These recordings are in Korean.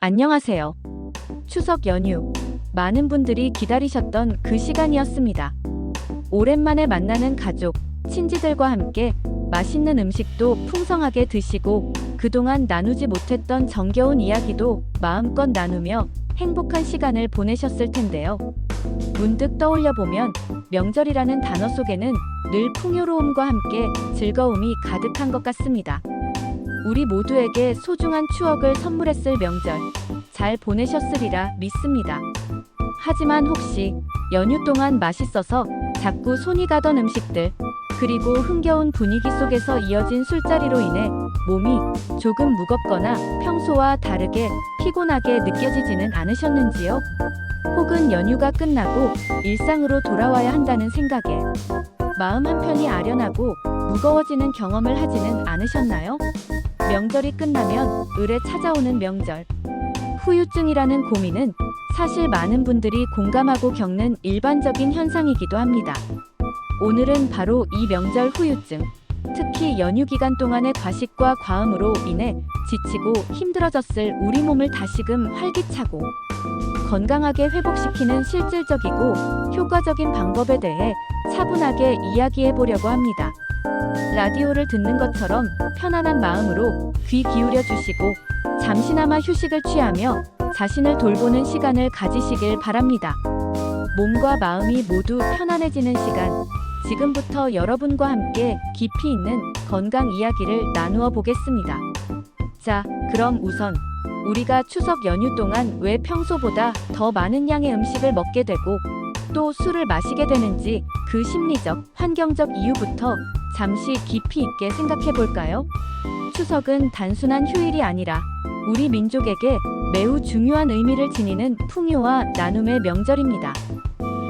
안녕하세요. 추석 연휴. 많은 분들이 기다리셨던 그 시간이었습니다. 오랜만에 만나는 가족, 친지들과 함께 맛있는 음식도 풍성하게 드시고 그동안 나누지 못했던 정겨운 이야기도 마음껏 나누며 행복한 시간을 보내셨을 텐데요. 문득 떠올려 보면 명절이라는 단어 속에는 늘 풍요로움과 함께 즐거움이 가득한 것 같습니다. 우리 모두에게 소중한 추억을 선물했을 명절, 잘 보내셨으리라 믿습니다. 하지만 혹시 연휴 동안 맛있어서 자꾸 손이 가던 음식들, 그리고 흥겨운 분위기 속에서 이어진 술자리로 인해 몸이 조금 무겁거나 평소와 다르게 피곤하게 느껴지지는 않으셨는지요? 혹은 연휴가 끝나고 일상으로 돌아와야 한다는 생각에 마음 한편이 아련하고 무거워지는 경험을 하지는 않으셨나요? 명절이 끝나면 을에 찾아오는 명절. 후유증이라는 고민은 사실 많은 분들이 공감하고 겪는 일반적인 현상이기도 합니다. 오늘은 바로 이 명절 후유증, 특히 연휴 기간 동안의 과식과 과음으로 인해 지치고 힘들어졌을 우리 몸을 다시금 활기차고 건강하게 회복시키는 실질적이고 효과적인 방법에 대해 차분하게 이야기해 보려고 합니다. 라디오를 듣는 것처럼 편안한 마음으로 귀 기울여 주시고 잠시나마 휴식을 취하며 자신을 돌보는 시간을 가지시길 바랍니다. 몸과 마음이 모두 편안해지는 시간, 지금부터 여러분과 함께 깊이 있는 건강 이야기를 나누어 보겠습니다. 자, 그럼 우선 우리가 추석 연휴 동안 왜 평소보다 더 많은 양의 음식을 먹게 되고 또 술을 마시게 되는지 그 심리적, 환경적 이유부터 잠시 깊이 있게 생각해 볼까요? 추석은 단순한 휴일이 아니라 우리 민족에게 매우 중요한 의미를 지니는 풍요와 나눔의 명절입니다.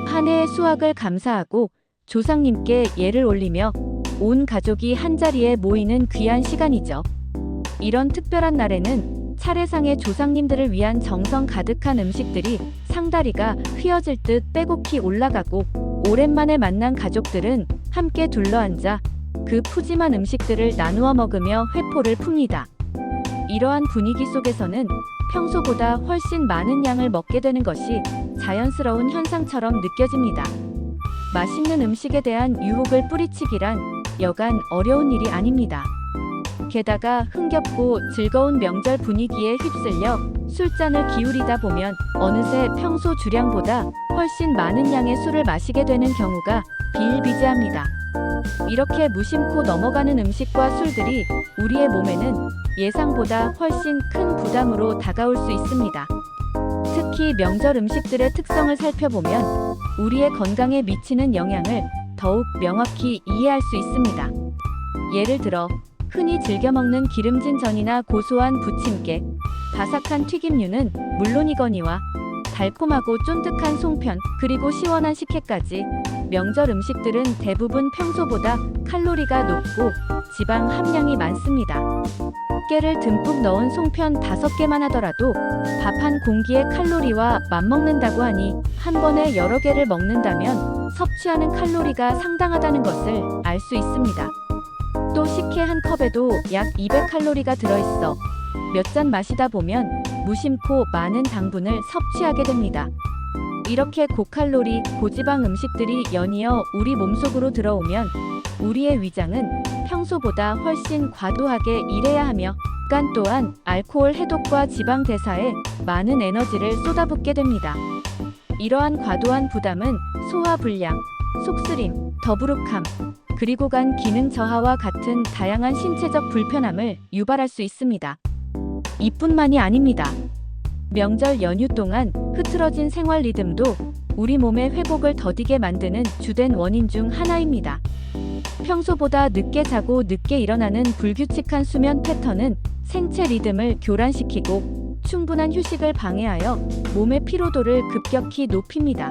한 해의 수확을 감사하고 조상님께 예를 올리며 온 가족이 한자리에 모이는 귀한 시간이죠. 이런 특별한 날에는 차례상에 조상님들을 위한 정성 가득한 음식들이 상다리가 휘어질 듯 빼곡히 올라가고 오랜만에 만난 가족들은 함께 둘러앉아 그 푸짐한 음식들을 나누어 먹으며 회포를 풉니다. 이러한 분위기 속에서는 평소보다 훨씬 많은 양을 먹게 되는 것이 자연스러운 현상처럼 느껴집니다. 맛있는 음식에 대한 유혹을 뿌리치기란 여간 어려운 일이 아닙니다. 게다가 흥겹고 즐거운 명절 분위기에 휩쓸려 술잔을 기울이다 보면 어느새 평소 주량보다 훨씬 많은 양의 술을 마시게 되는 경우가 비일비재합니다. 이렇게 무심코 넘어가는 음식과 술들이 우리의 몸에는 예상보다 훨씬 큰 부담으로 다가올 수 있습니다. 특히 명절 음식들의 특성을 살펴보면 우리의 건강에 미치는 영향을 더욱 명확히 이해할 수 있습니다. 예를 들어 흔히 즐겨 먹는 기름진 전이나 고소한 부침개, 바삭한 튀김류는 물론이거니와 달콤하고 쫀득한 송편, 그리고 시원한 식혜까지 명절 음식들은 대부분 평소보다 칼로리가 높고 지방 함량이 많습니다. 깨를 듬뿍 넣은 송편 5개만 하더라도 밥 한 공기의 칼로리와 맞먹는다고 하니 한 번에 여러 개를 먹는다면 섭취하는 칼로리가 상당하다는 것을 알 수 있습니다. 또 식혜 한 컵에도 약 200칼로리가 들어있어 몇 잔 마시다 보면 무심코 많은 당분을 섭취하게 됩니다. 이렇게 고칼로리, 고지방 음식들이 연이어 우리 몸속으로 들어오면 우리의 위장은 평소보다 훨씬 과도하게 일해야 하며 간 또한 알코올 해독과 지방 대사에 많은 에너지를 쏟아붓게 됩니다. 이러한 과도한 부담은 소화불량, 속쓰림, 더부룩함, 그리고 간 기능 저하와 같은 다양한 신체적 불편함을 유발할 수 있습니다. 이뿐만이 아닙니다. 명절 연휴 동안 흐트러진 생활 리듬도 우리 몸의 회복을 더디게 만드는 주된 원인 중 하나입니다. 평소보다 늦게 자고 늦게 일어나는 불규칙한 수면 패턴은 생체 리듬을 교란시키고 충분한 휴식을 방해하여 몸의 피로도를 급격히 높입니다.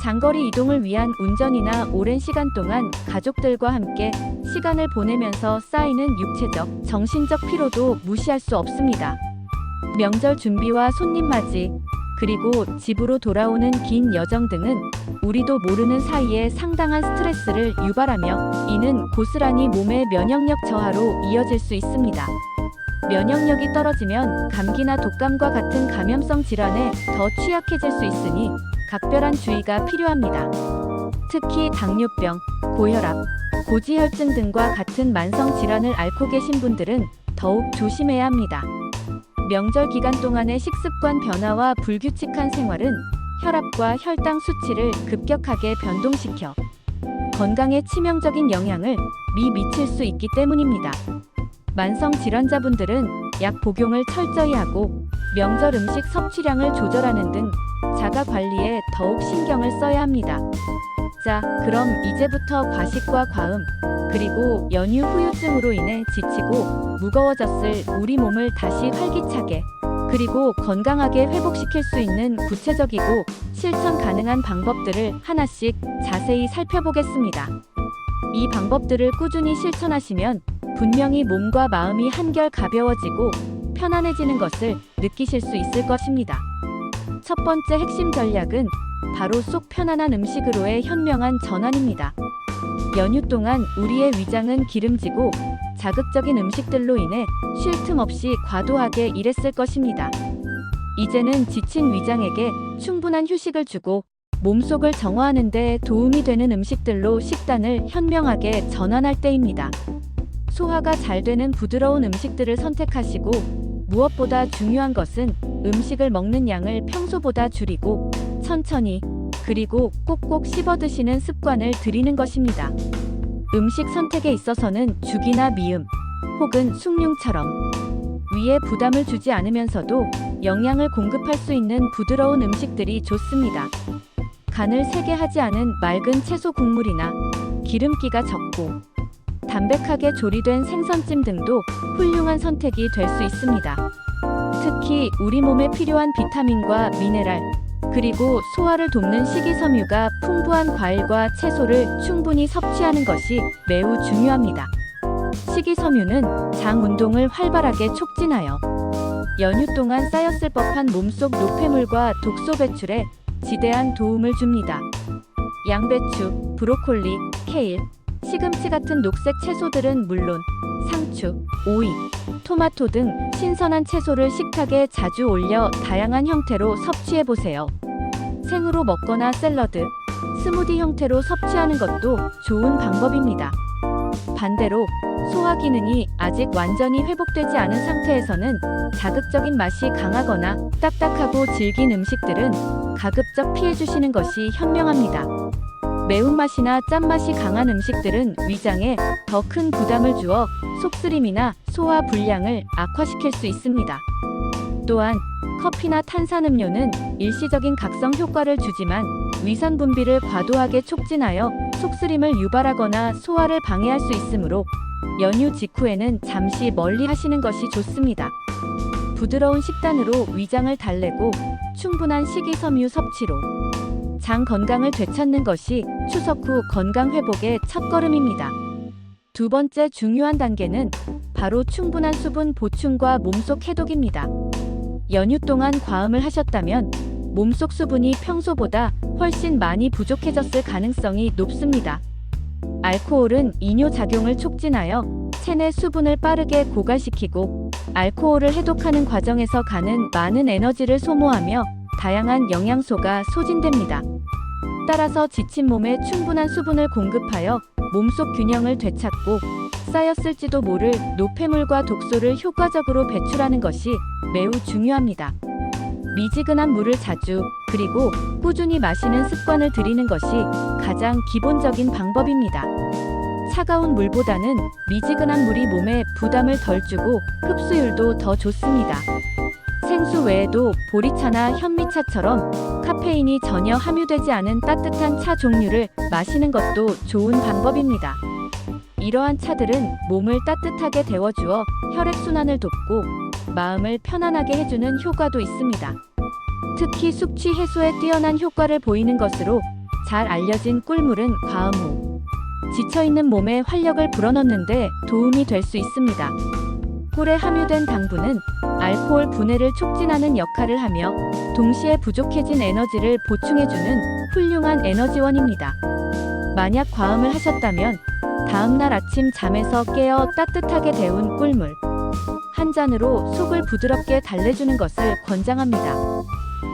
장거리 이동을 위한 운전이나 오랜 시간 동안 가족들과 함께 시간을 보내면서 쌓이는 육체적, 정신적 피로도 무시할 수 없습니다. 명절 준비와 손님 맞이, 그리고 집으로 돌아오는 긴 여정 등은 우리도 모르는 사이에 상당한 스트레스를 유발하며 이는 고스란히 몸의 면역력 저하로 이어질 수 있습니다. 면역력이 떨어지면 감기나 독감과 같은 감염성 질환에 더 취약해질 수 있으니 각별한 주의가 필요합니다. 특히 당뇨병, 고혈압, 고지혈증 등과 같은 만성 질환을 앓고 계신 분들은 더욱 조심해야 합니다. 명절 기간 동안의 식습관 변화와 불규칙한 생활은 혈압과 혈당 수치를 급격하게 변동시켜 건강에 치명적인 영향을 미칠 수 있기 때문입니다. 만성 질환자분들은 약 복용을 철저히 하고 명절 음식 섭취량을 조절하는 등 자가 관리에 더욱 신경을 써야 합니다. 자, 그럼 이제부터 과식과 과음, 그리고 연휴 후유증으로 인해 지치고 무거워졌을 우리 몸을 다시 활기차게, 그리고 건강하게 회복시킬 수 있는 구체적이고 실천 가능한 방법들을 하나씩 자세히 살펴보겠습니다. 이 방법들을 꾸준히 실천하시면 분명히 몸과 마음이 한결 가벼워지고 편안해지는 것을 느끼실 수 있을 것입니다. 첫 번째 핵심 전략은 바로 속 편안한 음식으로의 현명한 전환입니다. 연휴 동안 우리의 위장은 기름지고 자극적인 음식들로 인해 쉴 틈 없이 과도하게 일했을 것입니다. 이제는 지친 위장에게 충분한 휴식을 주고 몸속을 정화하는 데 도움이 되는 음식들로 식단을 현명하게 전환할 때입니다. 소화가 잘 되는 부드러운 음식들을 선택하시고 무엇보다 중요한 것은 음식을 먹는 양을 평소보다 줄이고 천천히 그리고 꼭꼭 씹어 드시는 습관을 들이는 것입니다. 음식 선택에 있어서는 죽이나 미음 혹은 숭늉처럼 위에 부담을 주지 않으면서도 영양을 공급할 수 있는 부드러운 음식들이 좋습니다. 간을 세게 하지 않은 맑은 채소 국물이나 기름기가 적고 담백하게 조리된 생선찜 등도 훌륭한 선택이 될 수 있습니다. 특히 우리 몸에 필요한 비타민과 미네랄, 그리고 소화를 돕는 식이섬유가 풍부한 과일과 채소를 충분히 섭취하는 것이 매우 중요합니다. 식이섬유는 장 운동을 활발하게 촉진하여 연휴 동안 쌓였을 법한 몸속 노폐물과 독소 배출에 지대한 도움을 줍니다. 양배추, 브로콜리, 케일, 시금치 같은 녹색 채소들은 물론 상추, 오이, 토마토 등 신선한 채소를 식탁에 자주 올려 다양한 형태로 섭취해보세요. 생으로 먹거나 샐러드, 스무디 형태로 섭취하는 것도 좋은 방법입니다. 반대로 소화 기능이 아직 완전히 회복되지 않은 상태에서는 자극적인 맛이 강하거나 딱딱하고 질긴 음식들은 가급적 피해주시는 것이 현명합니다. 매운맛이나 짠맛이 강한 음식들은 위장에 더 큰 부담을 주어 속쓰림이나 소화 불량을 악화시킬 수 있습니다. 또한 커피나 탄산음료는 일시적인 각성 효과를 주지만 위산 분비를 과도하게 촉진하여 속쓰림을 유발하거나 소화를 방해할 수 있으므로 연휴 직후에는 잠시 멀리 하시는 것이 좋습니다. 부드러운 식단으로 위장을 달래고 충분한 식이섬유 섭취로 장 건강을 되찾는 것이 추석 후 건강 회복의 첫걸음입니다. 두 번째 중요한 단계는 바로 충분한 수분 보충과 몸속 해독입니다. 연휴 동안 과음을 하셨다면 몸속 수분이 평소보다 훨씬 많이 부족해졌을 가능성이 높습니다. 알코올은 이뇨 작용을 촉진하여 체내 수분을 빠르게 고갈시키고 알코올을 해독하는 과정에서 가는 많은 에너지를 소모하며 다양한 영양소가 소진됩니다. 따라서 지친 몸에 충분한 수분을 공급하여 몸속 균형을 되찾고 쌓였을지도 모를 노폐물과 독소를 효과적으로 배출하는 것이 매우 중요합니다. 미지근한 물을 자주 그리고 꾸준히 마시는 습관을 들이는 것이 가장 기본적인 방법입니다. 차가운 물보다는 미지근한 물이 몸에 부담을 덜 주고 흡수율도 더 좋습니다. 생수 외에도 보리차나 현미차처럼 카페인이 전혀 함유되지 않은 따뜻한 차 종류를 마시는 것도 좋은 방법입니다. 이러한 차들은 몸을 따뜻하게 데워주어 혈액순환을 돕고 마음을 편안하게 해주는 효과도 있습니다. 특히 숙취 해소에 뛰어난 효과를 보이는 것으로 잘 알려진 꿀물은 과음 후 지쳐있는 몸에 활력을 불어넣는 데 도움이 될 수 있습니다. 꿀에 함유된 당분은 알코올 분해를 촉진하는 역할을 하며 동시에 부족해진 에너지를 보충해주는 훌륭한 에너지원입니다. 만약 과음을 하셨다면 다음날 아침 잠에서 깨어 따뜻하게 데운 꿀물 한 한 잔으로 속을 부드럽게 달래주는 것을 권장합니다.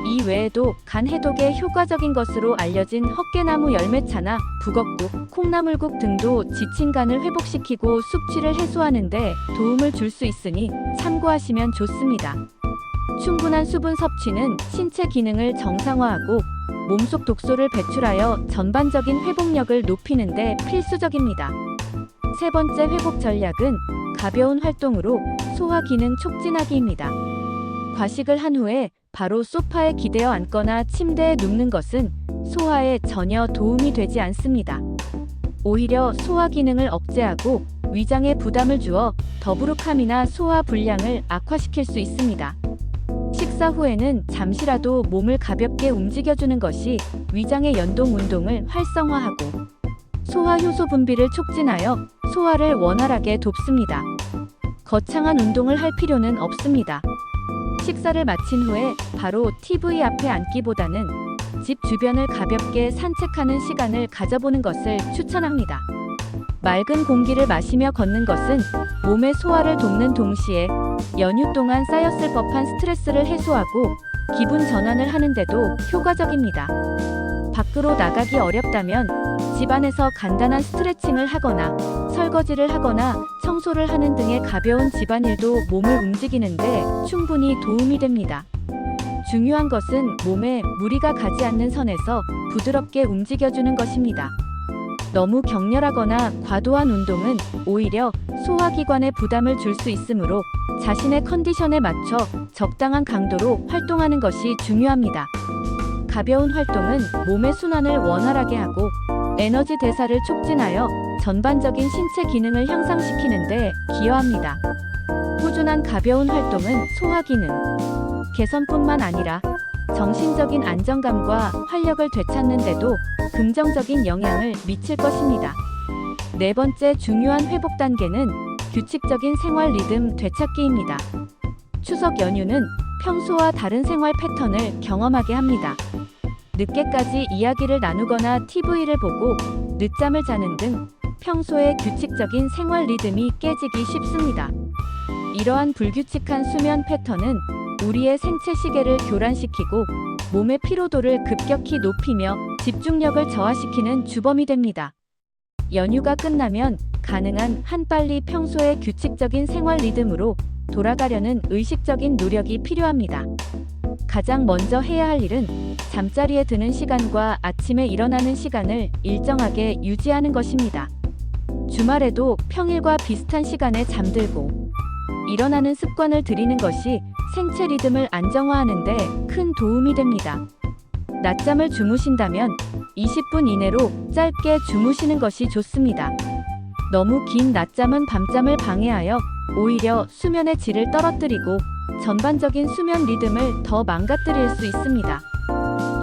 이 외에도 간 해독에 효과적인 것으로 알려진 헛개나무 열매차나 북엇국, 콩나물국 등도 지친 간을 회복시키고 숙취를 해소하는 데 도움을 줄 수 있으니 참고하시면 좋습니다. 충분한 수분 섭취는 신체 기능을 정상화하고 몸속 독소를 배출하여 전반적인 회복력을 높이는 데 필수적입니다. 세 번째 회복 전략은 가벼운 활동으로 소화 기능 촉진하기입니다. 과식을 한 후에 바로 소파에 기대어 앉거나 침대에 눕는 것은 소화에 전혀 도움이 되지 않습니다. 오히려 소화 기능을 억제하고 위장에 부담을 주어 더부룩함이나 소화 불량을 악화시킬 수 있습니다. 식사 후에는 잠시라도 몸을 가볍게 움직여주는 것이 위장의 연동 운동을 활성화하고 소화 효소 분비를 촉진하여 소화를 원활하게 돕습니다. 거창한 운동을 할 필요는 없습니다. 식사를 마친 후에 바로 TV 앞에 앉기보다는 집 주변을 가볍게 산책하는 시간을 가져보는 것을 추천합니다. 맑은 공기를 마시며 걷는 것은 몸의 소화를 돕는 동시에 연휴 동안 쌓였을 법한 스트레스를 해소하고 기분 전환을 하는데도 효과적입니다. 밖으로 나가기 어렵다면 집안에서 간단한 스트레칭을 하거나 설거지를 하거나 청소를 하는 등의 가벼운 집안일도 몸을 움직이는데 충분히 도움이 됩니다. 중요한 것은 몸에 무리가 가지 않는 선에서 부드럽게 움직여주는 것입니다. 너무 격렬하거나 과도한 운동은 오히려 소화기관에 부담을 줄 수 있으므로 자신의 컨디션에 맞춰 적당한 강도로 활동하는 것이 중요합니다. 가벼운 활동은 몸의 순환을 원활하게 하고 에너지 대사를 촉진하여 전반적인 신체 기능을 향상시키는 데 기여합니다. 꾸준한 가벼운 활동은 소화 기능 개선뿐만 아니라 정신적인 안정감과 활력을 되찾는 데도 긍정적인 영향을 미칠 것입니다. 네 번째 중요한 회복 단계는 규칙적인 생활 리듬 되찾기입니다. 추석 연휴는 평소와 다른 생활 패턴을 경험하게 합니다. 늦게까지 이야기를 나누거나 TV를 보고 늦잠을 자는 등 평소의 규칙적인 생활 리듬이 깨지기 쉽습니다. 이러한 불규칙한 수면 패턴은 우리의 생체 시계를 교란시키고 몸의 피로도를 급격히 높이며 집중력을 저하시키는 주범이 됩니다. 연휴가 끝나면 가능한 한 빨리 평소의 규칙적인 생활 리듬으로 돌아가려는 의식적인 노력이 필요합니다. 가장 먼저 해야 할 일은 잠자리에 드는 시간과 아침에 일어나는 시간을 일정하게 유지하는 것입니다. 주말에도 평일과 비슷한 시간에 잠들고 일어나는 습관을 들이는 것이 생체 리듬을 안정화하는 데 큰 도움이 됩니다. 낮잠을 주무신다면 20분 이내로 짧게 주무시는 것이 좋습니다. 너무 긴 낮잠은 밤잠을 방해하여 오히려 수면의 질을 떨어뜨리고 전반적인 수면 리듬을 더 망가뜨릴 수 있습니다.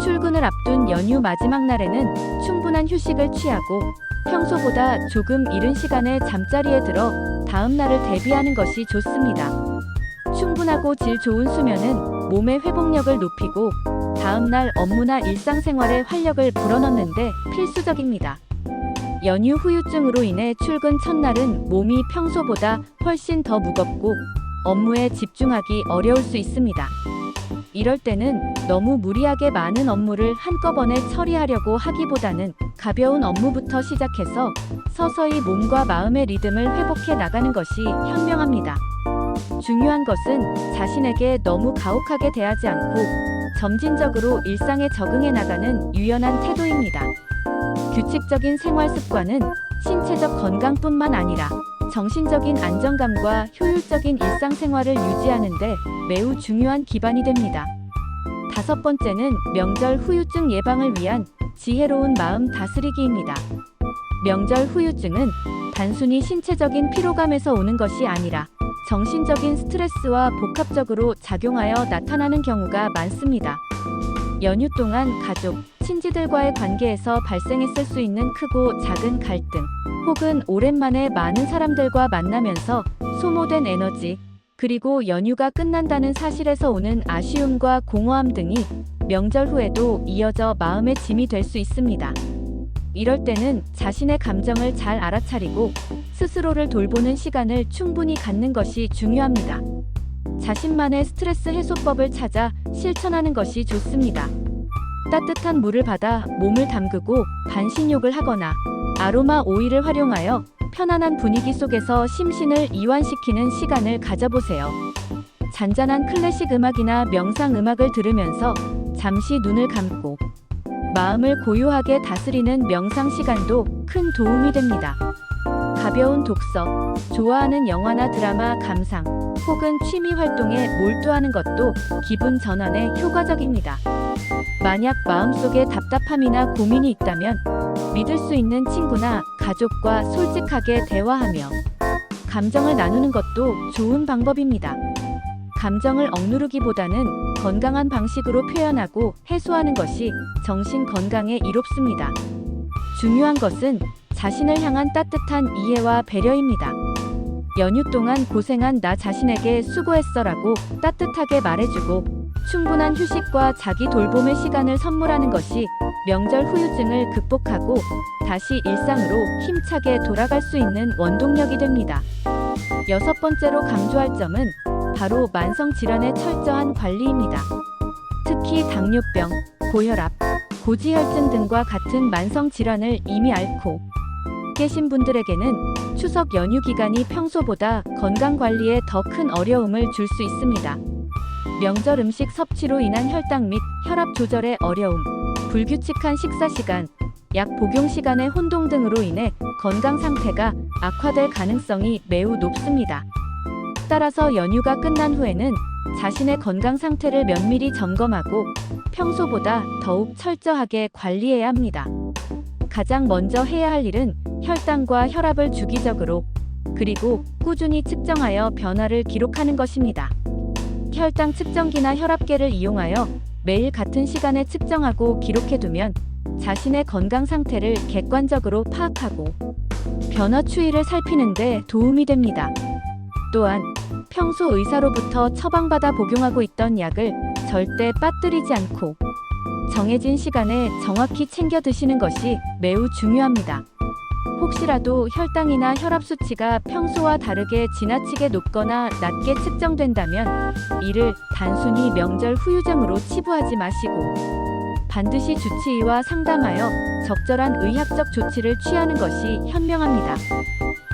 출근을 앞둔 연휴 마지막 날에는 충분한 휴식을 취하고 평소보다 조금 이른 시간에 잠자리에 들어 다음 날을 대비하는 것이 좋습니다. 충분하고 질 좋은 수면은 몸의 회복력을 높이고 다음 날 업무나 일상생활에 활력을 불어넣는 데 필수적입니다. 연휴 후유증으로 인해 출근 첫날은 몸이 평소보다 훨씬 더 무겁고 업무에 집중하기 어려울 수 있습니다. 이럴 때는 너무 무리하게 많은 업무를 한꺼번에 처리하려고 하기보다는 가벼운 업무부터 시작해서 서서히 몸과 마음의 리듬을 회복해 나가는 것이 현명합니다. 중요한 것은 자신에게 너무 가혹하게 대하지 않고 점진적으로 일상에 적응해 나가는 유연한 태도입니다. 규칙적인 생활 습관은 신체적 건강뿐만 아니라 정신적인 안정감과 효율적인 일상생활을 유지하는 데 매우 중요한 기반이 됩니다. 다섯 번째는 명절 후유증 예방을 위한 지혜로운 마음 다스리기입니다. 명절 후유증은 단순히 신체적인 피로감에서 오는 것이 아니라 정신적인 스트레스와 복합적으로 작용하여 나타나는 경우가 많습니다. 연휴 동안 가족, 친지들과의 관계에서 발생했을 수 있는 크고 작은 갈등, 혹은 오랜만에 많은 사람들과 만나면서 소모된 에너지, 그리고 연휴가 끝난다는 사실에서 오는 아쉬움과 공허함 등이 명절 후에도 이어져 마음의 짐이 될 수 있습니다. 이럴 때는 자신의 감정을 잘 알아차리고 스스로를 돌보는 시간을 충분히 갖는 것이 중요합니다. 자신만의 스트레스 해소법을 찾아 실천하는 것이 좋습니다. 따뜻한 물을 받아 몸을 담그고 반신욕을 하거나 아로마 오일을 활용하여 편안한 분위기 속에서 심신을 이완시키는 시간을 가져보세요. 잔잔한 클래식 음악이나 명상 음악을 들으면서 잠시 눈을 감고 마음을 고요하게 다스리는 명상 시간도 큰 도움이 됩니다. 가벼운 독서, 좋아하는 영화나 드라마 감상, 혹은 취미 활동에 몰두하는 것도 기분 전환에 효과적입니다. 만약 마음속에 답답함이나 고민이 있다면 믿을 수 있는 친구나 가족과 솔직하게 대화하며 감정을 나누는 것도 좋은 방법입니다. 감정을 억누르기보다는 건강한 방식으로 표현하고 해소하는 것이 정신 건강에 이롭습니다. 중요한 것은 자신을 향한 따뜻한 이해와 배려입니다. 연휴 동안 고생한 나 자신에게 수고했어라고 따뜻하게 말해주고 충분한 휴식과 자기 돌봄의 시간을 선물하는 것이 명절 후유증을 극복하고 다시 일상으로 힘차게 돌아갈 수 있는 원동력이 됩니다. 6번째로 강조할 점은 바로 만성질환의 철저한 관리입니다. 특히 당뇨병, 고혈압, 고지혈증 등과 같은 만성질환을 이미 앓고 계신 분들에게는 추석 연휴 기간이 평소보다 건강관리에 더 큰 어려움을 줄 수 있습니다. 명절 음식 섭취로 인한 혈당 및 혈압 조절의 어려움, 불규칙한 식사 시간, 약 복용 시간의 혼동 등으로 인해 건강 상태가 악화될 가능성이 매우 높습니다. 따라서 연휴가 끝난 후에는 자신의 건강 상태를 면밀히 점검하고 평소보다 더욱 철저하게 관리해야 합니다. 가장 먼저 해야 할 일은 혈당과 혈압을 주기적으로 그리고 꾸준히 측정하여 변화를 기록하는 것입니다. 혈당 측정기나 혈압계를 이용하여 매일 같은 시간에 측정하고 기록해두면 자신의 건강 상태를 객관적으로 파악하고 변화 추이를 살피는 데 도움이 됩니다. 또한 평소 의사로부터 처방받아 복용하고 있던 약을 절대 빠뜨리지 않고 정해진 시간에 정확히 챙겨 드시는 것이 매우 중요합니다. 혹시라도 혈당이나 혈압 수치가 평소와 다르게 지나치게 높거나 낮게 측정된다면 이를 단순히 명절 후유증으로 치부하지 마시고 반드시 주치의와 상담하여 적절한 의학적 조치를 취하는 것이 현명합니다.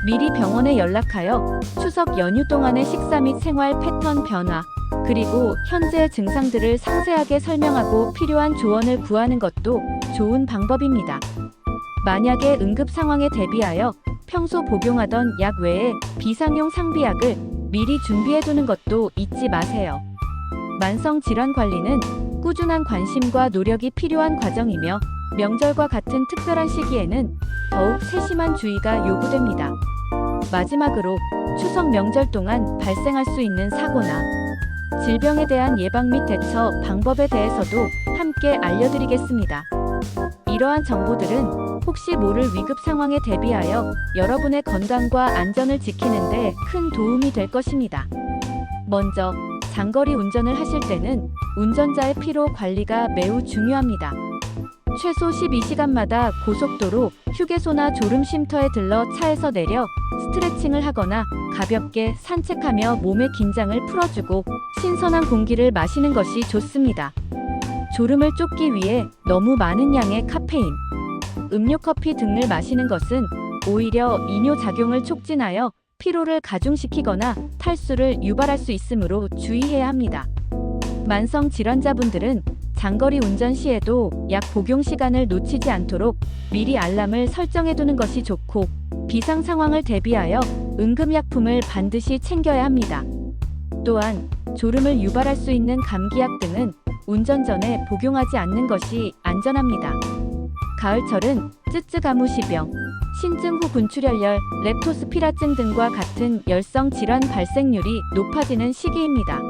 미리 병원에 연락하여 추석 연휴 동안의 식사 및 생활 패턴 변화, 그리고 현재의 증상들을 상세하게 설명하고 필요한 조언을 구하는 것도 좋은 방법입니다. 만약에 응급 상황에 대비하여 평소 복용하던 약 외에 비상용 상비약을 미리 준비해두는 것도 잊지 마세요. 만성 질환 관리는 꾸준한 관심과 노력이 필요한 과정이며 명절과 같은 특별한 시기에는 더욱 세심한 주의가 요구됩니다. 마지막으로 추석 명절 동안 발생할 수 있는 사고나 질병에 대한 예방 및 대처 방법에 대해서도 함께 알려드리겠습니다. 이러한 정보들은 혹시 모를 위급 상황에 대비하여 여러분의 건강과 안전을 지키는 데 큰 도움이 될 것입니다. 먼저, 장거리 운전을 하실 때는 운전자의 피로 관리가 매우 중요합니다. 최소 12시간마다 고속도로, 휴게소나 졸음 쉼터에 들러 차에서 내려 스트레칭을 하거나 가볍게 산책하며 몸의 긴장을 풀어주고 신선한 공기를 마시는 것이 좋습니다. 졸음을 쫓기 위해 너무 많은 양의 카페인, 음료, 커피 등을 마시는 것은 오히려 이뇨작용을 촉진하여 피로를 가중시키거나 탈수를 유발할 수 있으므로 주의해야 합니다. 만성 질환자분들은 장거리 운전 시에도 약 복용 시간을 놓치지 않도록 미리 알람을 설정해두는 것이 좋고 비상 상황을 대비하여 응급약품을 반드시 챙겨야 합니다. 또한 졸음을 유발할 수 있는 감기약 등은 운전 전에 복용하지 않는 것이 안전합니다. 가을철은 쯔쯔가무시병, 신증 후 분출혈열, 렙토스피라증 등과 같은 열성 질환 발생률이 높아지는 시기입니다.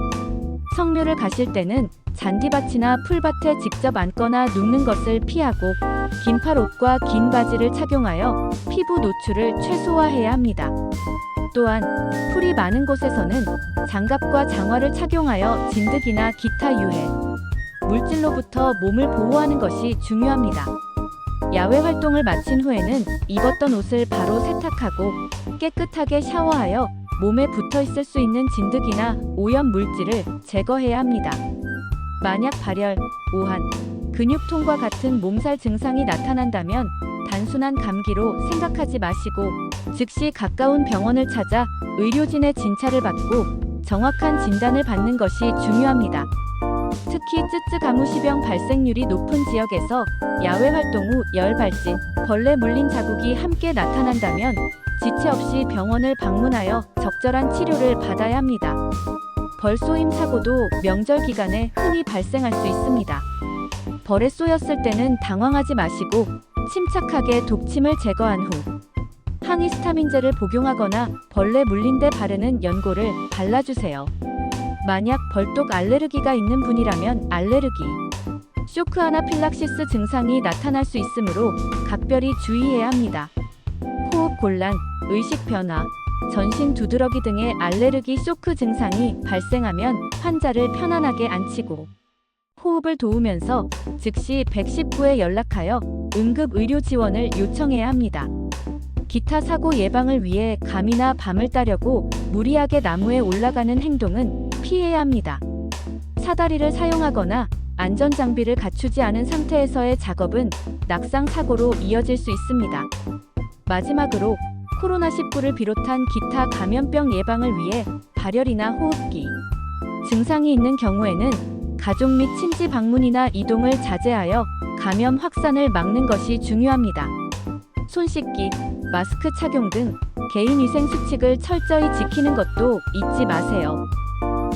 성묘를 가실 때는 잔디밭이나 풀밭에 직접 앉거나 눕는 것을 피하고 긴팔옷과 긴 바지를 착용하여 피부 노출을 최소화해야 합니다. 또한 풀이 많은 곳에서는 장갑과 장화를 착용하여 진드기나 기타 유해, 물질로부터 몸을 보호하는 것이 중요합니다. 야외 활동을 마친 후에는 입었던 옷을 바로 세탁하고 깨끗하게 샤워하여 몸에 붙어 있을 수 있는 진드기나 오염 물질을 제거해야 합니다. 만약 발열, 오한, 근육통과 같은 몸살 증상이 나타난다면 단순한 감기로 생각하지 마시고 즉시 가까운 병원을 찾아 의료진의 진찰을 받고 정확한 진단을 받는 것이 중요합니다. 특히 쯔쯔가무시병 발생률이 높은 지역에서 야외 활동 후 열 발진, 벌레 물린 자국이 함께 나타난다면 지체 없이 병원을 방문하여 적절한 치료를 받아야 합니다. 벌쏘임 사고도 명절 기간에 흔히 발생할 수 있습니다. 벌에 쏘였을 때는 당황하지 마시고 침착하게 독침을 제거한 후 항히스타민제를 복용하거나 벌레 물린 데 바르는 연고를 발라주세요. 만약 벌독 알레르기가 있는 분이라면 알레르기, 쇼크 아나필락시스 증상이 나타날 수 있으므로 각별히 주의해야 합니다. 호흡 곤란, 의식 변화, 전신 두드러기 등의 알레르기 쇼크 증상이 발생하면 환자를 편안하게 앉히고 호흡을 도우면서 즉시 119에 연락하여 응급 의료 지원을 요청해야 합니다. 기타 사고 예방을 위해 감이나 밤을 따려고 무리하게 나무에 올라가는 행동은 피해야 합니다. 사다리를 사용하거나 안전장비를 갖추지 않은 상태에서의 작업은 낙상 사고로 이어질 수 있습니다. 마지막으로 코로나19를 비롯한 기타 감염병 예방을 위해 발열이나 호흡기 증상이 있는 경우에는 가족 및 친지 방문이나 이동을 자제하여 감염 확산을 막는 것이 중요합니다. 손 씻기, 마스크 착용 등 개인위생 수칙을 철저히 지키는 것도 잊지 마세요.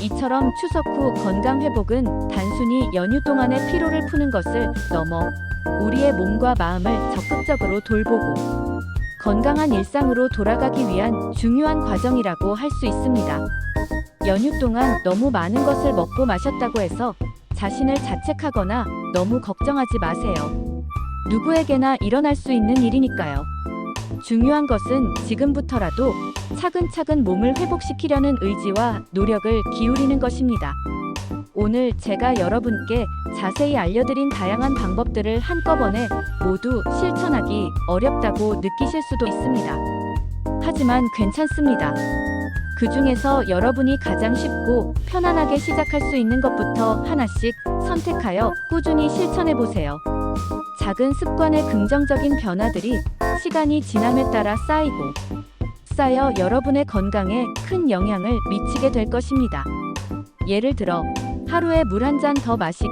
이처럼 추석 후 건강 회복은 단순히 연휴 동안의 피로를 푸는 것을 넘어 우리의 몸과 마음을 적극적으로 돌보고 건강한 일상으로 돌아가기 위한 중요한 과정이라고 할 수 있습니다. 연휴 동안 너무 많은 것을 먹고 마셨다고 해서 자신을 자책하거나 너무 걱정하지 마세요. 누구에게나 일어날 수 있는 일이니까요. 중요한 것은 지금부터라도 차근차근 몸을 회복시키려는 의지와 노력을 기울이는 것입니다. 오늘 제가 여러분께 자세히 알려드린 다양한 방법들을 한꺼번에 모두 실천하기 어렵다고 느끼실 수도 있습니다. 하지만 괜찮습니다. 그 중에서 여러분이 가장 쉽고 편안하게 시작할 수 있는 것부터 하나씩 선택하여 꾸준히 실천해 보세요. 작은 습관의 긍정적인 변화들이 시간이 지남에 따라 쌓여 여러분의 건강에 큰 영향을 미치게 될 것입니다. 예를 들어 하루에 물 한 잔 더 마시기,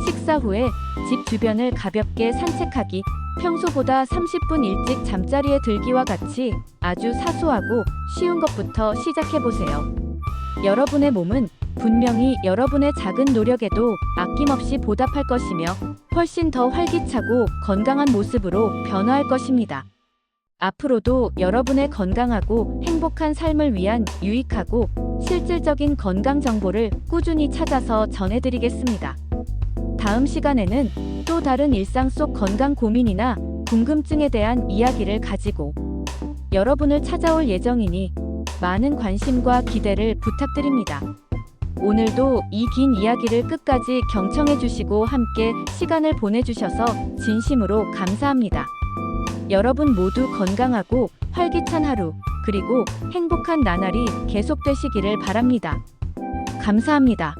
식사 후에 집 주변을 가볍게 산책하기, 평소보다 30분 일찍 잠자리에 들기와 같이 아주 사소하고 쉬운 것부터 시작해보세요. 여러분의 몸은 분명히 여러분의 작은 노력에도 아낌없이 보답할 것이며 훨씬 더 활기차고 건강한 모습으로 변화할 것입니다. 앞으로도 여러분의 건강하고 행복한 삶을 위한 유익하고 실질적인 건강 정보를 꾸준히 찾아서 전해드리겠습니다. 다음 시간에는 또 다른 일상 속 건강 고민이나 궁금증에 대한 이야기를 가지고 여러분을 찾아올 예정이니 많은 관심과 기대를 부탁드립니다. 오늘도 이 긴 이야기를 끝까지 경청해 주시고 함께 시간을 보내주셔서 진심으로 감사합니다. 여러분 모두 건강하고 활기찬 하루, 그리고 행복한 나날이 계속되시기를 바랍니다. 감사합니다.